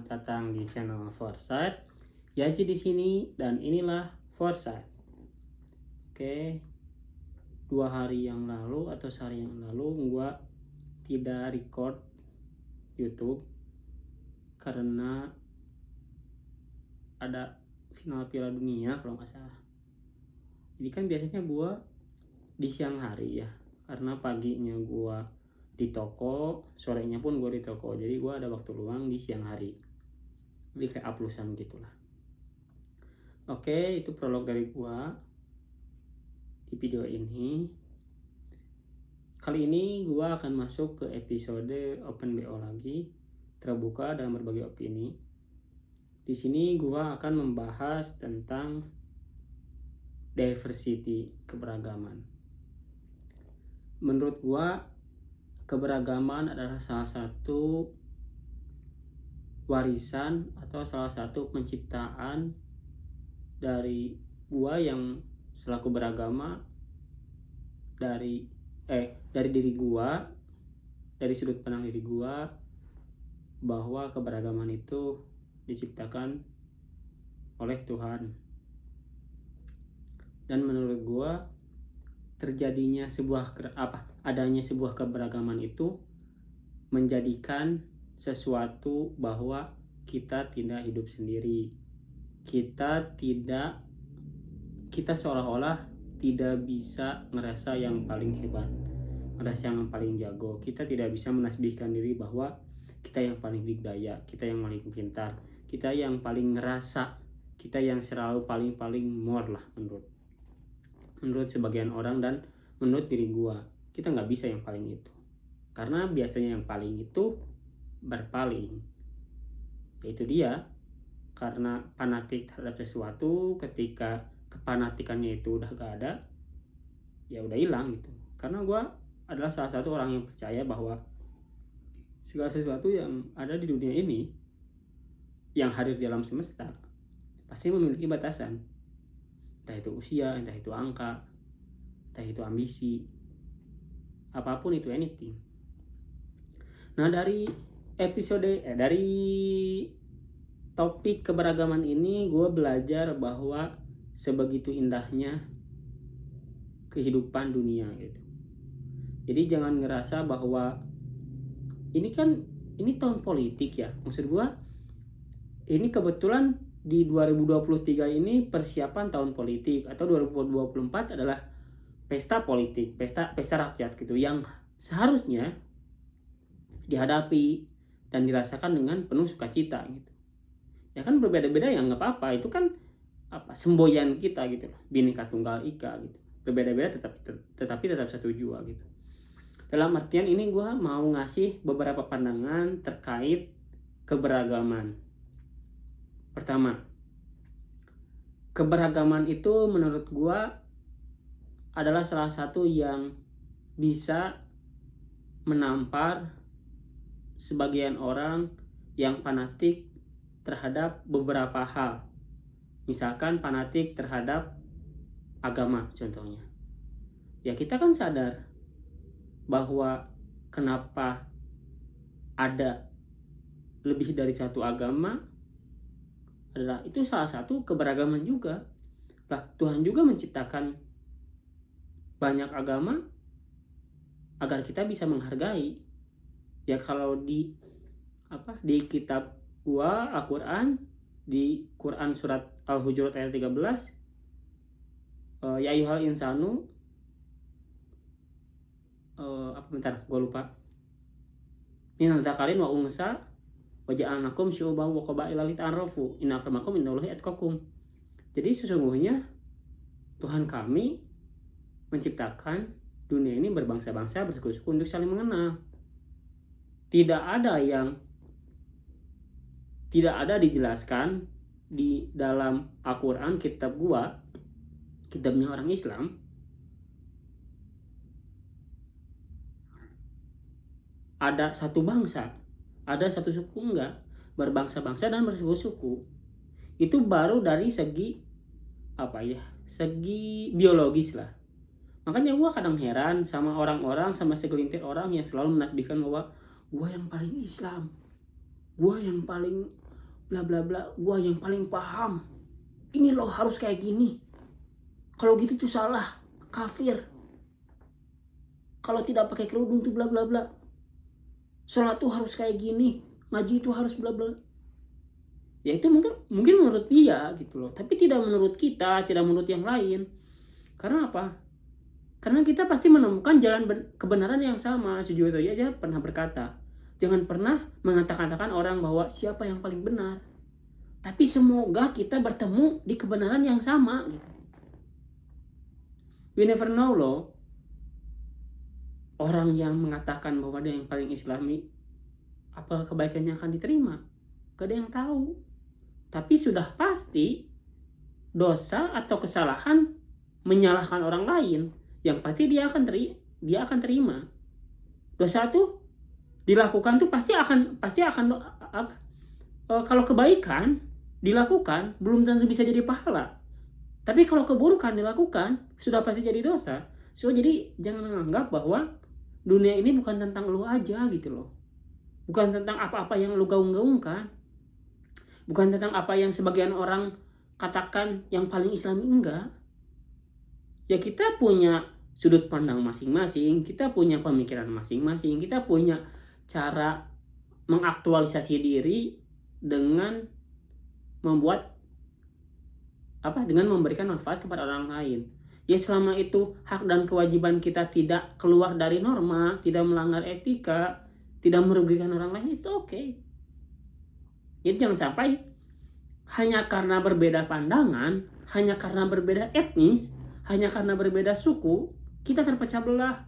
datang di channel Foresight. Yazi di sini dan inilah Foresight. Oke, 2 hari yang lalu atau sehari yang lalu gua tidak record YouTube karena ada final Piala Dunia kalau nggak salah. Jadi kan biasanya gua di siang hari ya, karena paginya gua di toko, sorenya pun gue di toko, jadi gue ada waktu luang di siang hari, jadi kayak uploadan gitulah. Oke, itu prolog dari gue di video ini. Kali ini gue akan masuk ke episode Open BO lagi, terbuka dalam berbagai opini. Di sini gue akan membahas tentang diversity, keberagaman. Menurut gue keberagaman adalah salah satu warisan atau salah satu penciptaan dari gua yang selaku beragama dari diri gua, dari sudut pandang diri gua, bahwa keberagaman itu diciptakan oleh Tuhan. Dan menurut gua terjadinya adanya sebuah keberagaman itu menjadikan sesuatu bahwa kita tidak hidup sendiri. Kita seolah-olah tidak bisa ngerasa yang paling hebat, ngerasa yang paling jago. Kita tidak bisa menasbihkan diri bahwa kita yang paling berdaya, kita yang paling pintar, kita yang paling ngerasa, kita yang selalu paling more lah menurut sebagian orang dan menurut diri gua. Kita nggak bisa yang paling itu, karena biasanya yang paling itu berpaling. Yaitu dia karena fanatik terhadap sesuatu. Ketika kefanatikannya itu udah gak ada, ya udah hilang gitu. Karena gua adalah salah satu orang yang percaya bahwa segala sesuatu yang ada di dunia ini, yang hadir di alam semesta, pasti memiliki batasan. Entah itu usia, entah itu angka, entah itu ambisi, apapun itu, anything. Nah, dari topik keberagaman ini gue belajar bahwa sebegitu indahnya kehidupan dunia gitu. Jadi jangan ngerasa bahwa ini tahun politik ya. Maksud gue, ini kebetulan di 2023 ini persiapan tahun politik, atau 2024 adalah pesta politik, pesta rakyat gitu, yang seharusnya dihadapi dan dirasakan dengan penuh sukacita gitu. Ya kan berbeda-beda ya nggak apa-apa, itu kan semboyan kita gitu, Bhinneka Tunggal Ika gitu. Berbeda-beda tetapi tetap satu jua gitu. Dalam artian ini gue mau ngasih beberapa pandangan terkait keberagaman. Pertama, keberagaman itu menurut gue adalah salah satu yang bisa menampar sebagian orang yang fanatik terhadap beberapa hal. Misalkan fanatik terhadap agama contohnya. Ya kita kan sadar bahwa kenapa ada lebih dari satu agama adalah itu salah satu keberagaman juga. Lah, Tuhan juga menciptakan banyak agama agar kita bisa menghargai. Ya kalau di kitab gua Al-Quran, di Quran surat Al-Hujurat ayat 13, ya ayyuhal insanu gua lupa. Minal dzakarin wa unsa wa ja'alnakum syu'uban wa qabaila lita'arafu inna akramakum indallahi atqakum. Jadi sesungguhnya Tuhan kami menciptakan dunia ini berbangsa-bangsa, bersuku-suku untuk saling mengenal. Tidak ada dijelaskan di dalam Al-Quran, kitabnya orang Islam, ada satu bangsa, ada satu suku, enggak. Berbangsa-bangsa dan bersuku-suku. Itu baru dari segi segi biologis lah. Makanya gue kadang heran sama orang-orang, sama segelintir orang yang selalu menasbihkan bahwa gue yang paling Islam, gue yang paling bla bla bla, gua yang paling paham. Ini loh harus kayak gini. Kalau gitu tuh salah, kafir. Kalau tidak pakai kerudung tuh bla bla bla. Sholat tuh harus kayak gini, ngaji itu harus bla bla. Ya itu mungkin menurut dia gitu loh, tapi tidak menurut kita, tidak menurut yang lain. Karena apa? Karena kita pasti menemukan jalan kebenaran yang sama. Sujoto aja pernah berkata, jangan pernah mengatakan orang bahwa siapa yang paling benar, tapi semoga kita bertemu di kebenaran yang sama gitu. We never know loh. Orang yang mengatakan bahwa dia yang paling islami, apa kebaikannya akan diterima? Gak ada yang tahu. Tapi sudah pasti dosa atau kesalahan menyalahkan orang lain, yang pasti dia akan terima. Dosa tuh dilakukan tuh pasti akan kalau kebaikan dilakukan belum tentu bisa jadi pahala. Tapi kalau keburukan dilakukan sudah pasti jadi dosa. So jadi jangan menganggap bahwa dunia ini bukan tentang lu aja gitu loh. Bukan tentang apa-apa yang lu gaung-gaungkan. Bukan tentang apa yang sebagian orang katakan yang paling islami, enggak. Ya kita punya sudut pandang masing-masing, kita punya pemikiran masing-masing, kita punya cara mengaktualisasi diri dengan dengan memberikan manfaat kepada orang lain. Ya selama itu hak dan kewajiban kita tidak keluar dari norma, tidak melanggar etika, tidak merugikan orang lain, it's okay. Jadi jangan sampai hanya karena berbeda pandangan, hanya karena berbeda etnis, hanya karena berbeda suku, kita terpecah belah.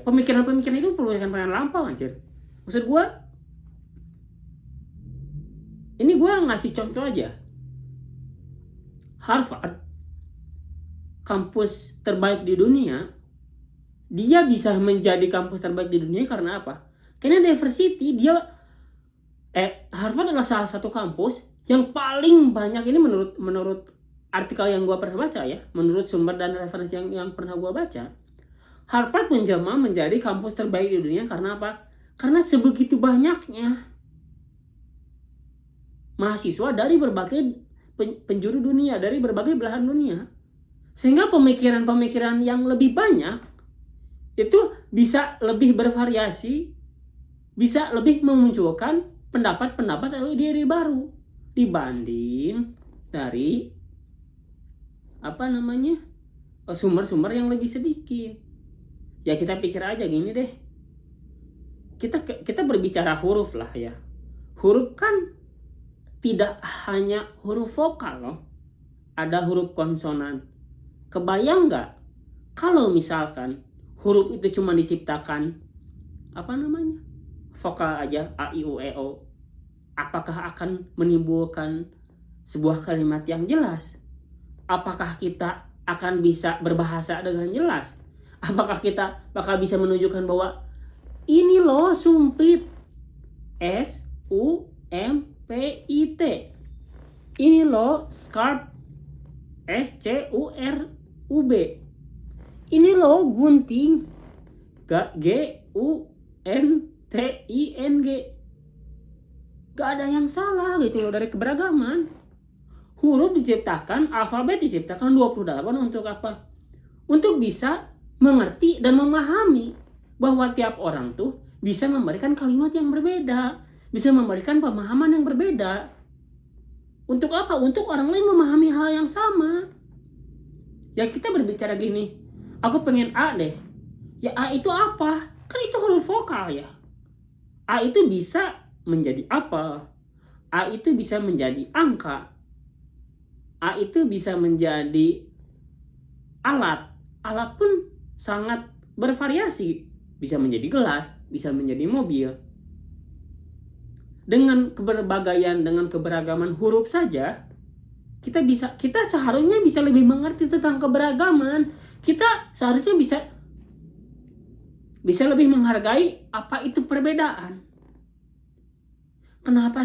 Pemikiran-pemikiran itu pemikiran lampau anjir. Maksud gue, ini gue ngasih contoh aja. Harvard, kampus terbaik di dunia, dia bisa menjadi kampus terbaik di dunia karena apa? Karena diversity. Harvard adalah salah satu kampus yang paling banyak, ini menurut artikel yang gue pernah baca ya, menurut sumber dan referensi yang pernah gue baca, Harvard menjelma menjadi kampus terbaik di dunia karena apa? Karena sebegitu banyaknya mahasiswa dari berbagai penjuru dunia, dari berbagai belahan dunia, sehingga pemikiran-pemikiran yang lebih banyak itu bisa lebih bervariasi, bisa lebih memunculkan pendapat-pendapat atau ide-ide baru dibanding dari sumber-sumber yang lebih sedikit. Ya kita pikir aja gini deh, kita berbicara huruf lah ya. Huruf kan tidak hanya huruf vokal loh, ada huruf konsonan. Kebayang nggak kalau misalkan huruf itu cuma diciptakan vokal aja, a i u e o, apakah akan menimbulkan sebuah kalimat yang jelas? Apakah kita akan bisa berbahasa dengan jelas? Apakah kita bakal bisa menunjukkan bahwa ini loh sumpit, S U M P I T, ini loh scarf, S C U R U B, ini loh gunting, G U N T I N G. Gak ada yang salah gitu loh dari keberagaman. Huruf diciptakan, alfabet diciptakan 28 untuk apa? Untuk bisa mengerti dan memahami bahwa tiap orang tuh bisa memberikan kalimat yang berbeda, bisa memberikan pemahaman yang berbeda. Untuk apa? Untuk orang lain memahami hal yang sama. Ya kita berbicara gini, aku pengen A deh. Ya A itu apa? Kan itu huruf vokal ya. A itu bisa menjadi apa? A itu bisa menjadi angka. A itu bisa menjadi alat. Alat pun sangat bervariasi. Bisa menjadi gelas, bisa menjadi mobil. Dengan keberbagaian, dengan keberagaman huruf saja, kita seharusnya bisa lebih mengerti tentang keberagaman. Kita seharusnya bisa lebih menghargai apa itu perbedaan. Kenapa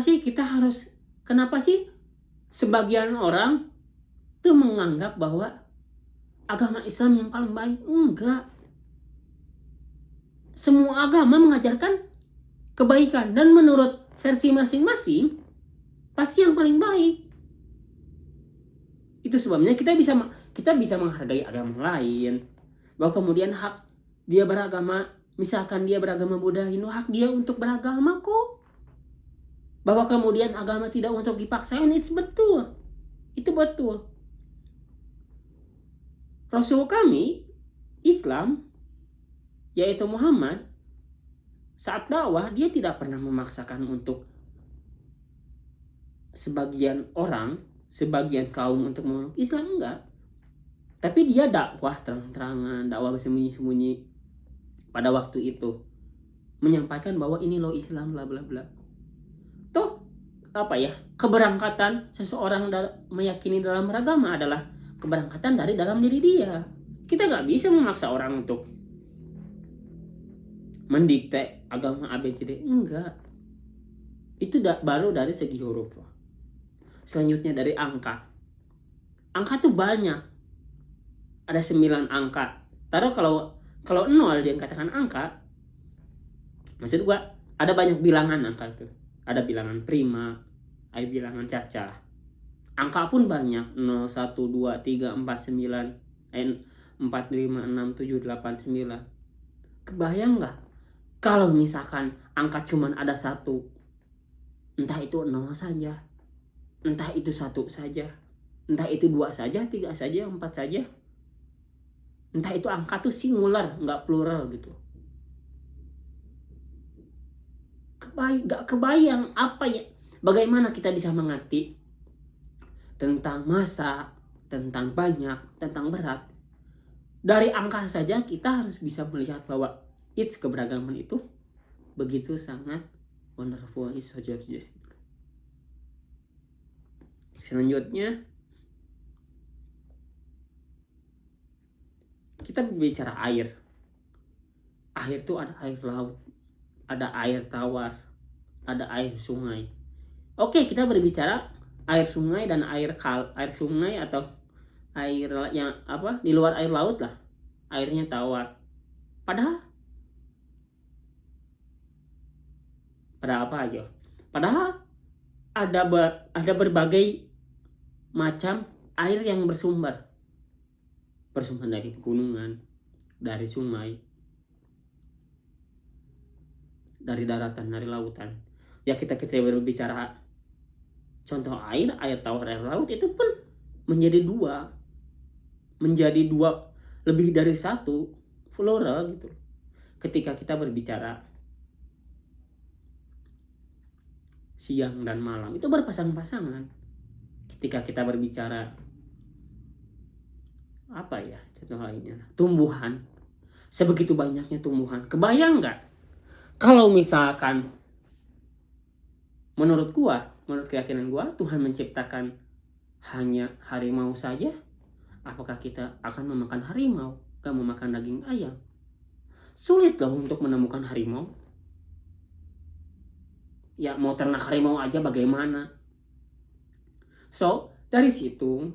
sih sebagian orang tuh menganggap bahwa agama Islam yang paling baik? Enggak. Semua agama mengajarkan kebaikan, dan menurut versi masing-masing pasti yang paling baik. Itu sebabnya kita bisa menghargai agama lain, bahwa kemudian hak dia beragama, misalkan dia beragama Buddha, Hindu, hak dia untuk beragama kok. Bahwa kemudian agama tidak untuk dipaksain, itu betul. Itu betul. Rasul kami Islam, yaitu Muhammad, saat dakwah dia tidak pernah memaksakan untuk sebagian orang, sebagian kaum untuk memeluk Islam, enggak. Tapi dia dakwah terang-terangan, dakwah bersembunyi-sembunyi pada waktu itu, menyampaikan bahwa ini loh Islam, bla bla bla. Toh keberangkatan seseorang meyakini dalam beragama adalah keberangkatan dari dalam diri dia. Kita nggak bisa memaksa orang untuk mendikte agama ABCD, enggak. Itu baru dari segi huruf. Selanjutnya dari angka. Angka tuh banyak. Ada 9 angka. Taruh kalau 0 dia katakan angka, maksud gua ada banyak bilangan angka itu. Ada bilangan prima, ada bilangan cacah. Angka pun banyak, 0, 1, 2, 3, 4, 9, 4, 5, 6, 7, 8, 9. Kebayang nggak? Kalau misalkan angka cuman ada 1, entah itu 0 saja, entah itu 1 saja, entah itu 2 saja, 3 saja, 4 saja, entah itu angka tuh singular, nggak plural gitu. Gak kebayang bagaimana kita bisa mengerti tentang massa, tentang banyak, tentang berat. Dari angka saja kita harus bisa melihat bahwa keberagaman itu begitu sangat wonderful, it's so just. Selanjutnya kita berbicara air. Air itu ada air laut, ada air tawar, ada air sungai. Oke, kita berbicara air sungai dan air sungai atau air yang di luar air laut lah, airnya tawar. Padahal apa aja? Padahal ada berbagai macam air yang bersumber dari pegunungan, dari sungai, dari daratan, dari lautan. Ya kita berbicara contoh air tawar, air laut, itu pun menjadi dua, lebih dari satu, plural gitu. Ketika kita berbicara siang dan malam, itu berpasang-pasangan. Ketika kita berbicara contoh lainnya, tumbuhan, sebegitu banyaknya tumbuhan. Kebayang nggak kalau misalkan menurut keyakinan gua, Tuhan menciptakan hanya harimau saja, apakah kita akan memakan harimau, gak memakan daging ayam? Sulit loh untuk menemukan harimau. Ya mau ternak harimau aja bagaimana? So dari situ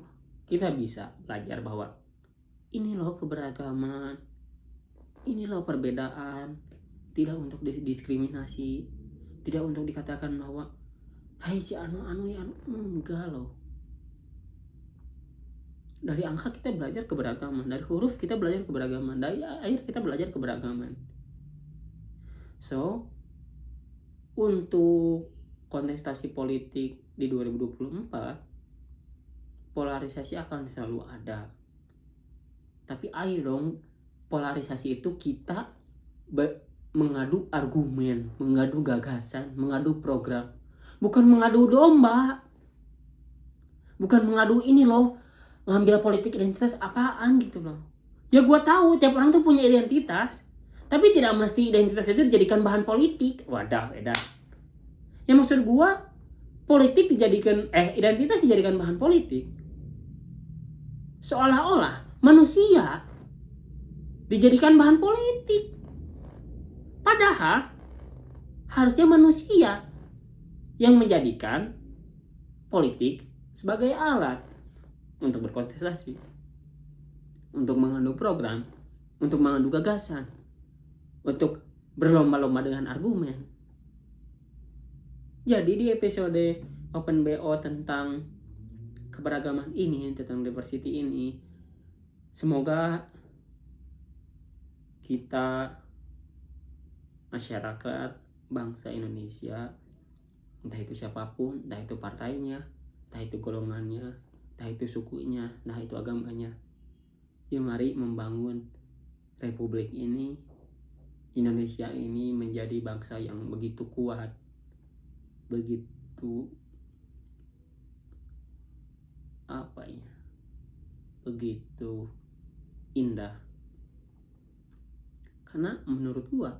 kita bisa belajar bahwa ini loh keberagaman, ini loh perbedaan, tidak untuk diskriminasi, tidak untuk dikatakan bahwa hai si anu ya, enggak loh. Dari angka kita belajar keberagaman, dari huruf kita belajar keberagaman, dari air kita belajar keberagaman. So untuk kontestasi politik di 2024, polarisasi akan selalu ada. Tapi ayo dong, polarisasi itu kita mengadu argumen, mengadu gagasan, mengadu program. Bukan mengadu domba. Bukan mengadu ini loh, ngambil politik identitas apaan gitu loh. Ya gue tahu tiap orang tuh punya identitas, tapi tidak mesti identitas itu dijadikan bahan politik. Wadah, beda. Ya maksud gue, politik identitas dijadikan bahan politik. Seolah-olah manusia dijadikan bahan politik. Padahal harusnya manusia yang menjadikan politik sebagai alat untuk berkontestasi, untuk mengadu program, untuk mengadu gagasan, untuk berlomba-lomba dengan argumen. Jadi di episode Open BO tentang keberagaman ini, tentang diversity ini. Semoga kita masyarakat bangsa Indonesia, entah itu siapapun, entah itu partainya, entah itu golongannya, entah itu sukunya, entah itu agamanya, yuk mari membangun republik ini, Indonesia ini menjadi bangsa yang begitu kuat, begitu begitu indah. Karena menurut gua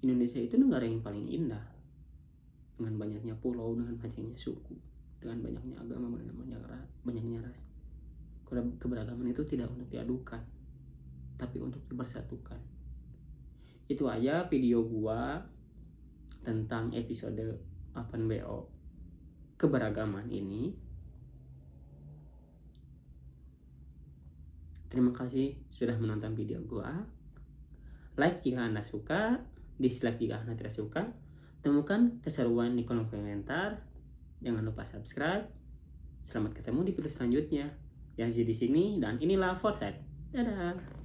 Indonesia itu negara yang paling indah, dengan banyaknya pulau, dengan banyaknya suku, dengan banyaknya agama, banyaknya ras. Keberagaman itu tidak untuk diadukan, tapi untuk dipersatukan. Itu aja video gua tentang episode Open BO keberagaman ini. Terima kasih sudah menonton video gua. Like jika Anda suka, dislike jika Anda tidak suka. Temukan keseruan di kolom komentar. Jangan lupa subscribe. Selamat ketemu di video selanjutnya. Yang di sini dan inilah Foresight. Dadah.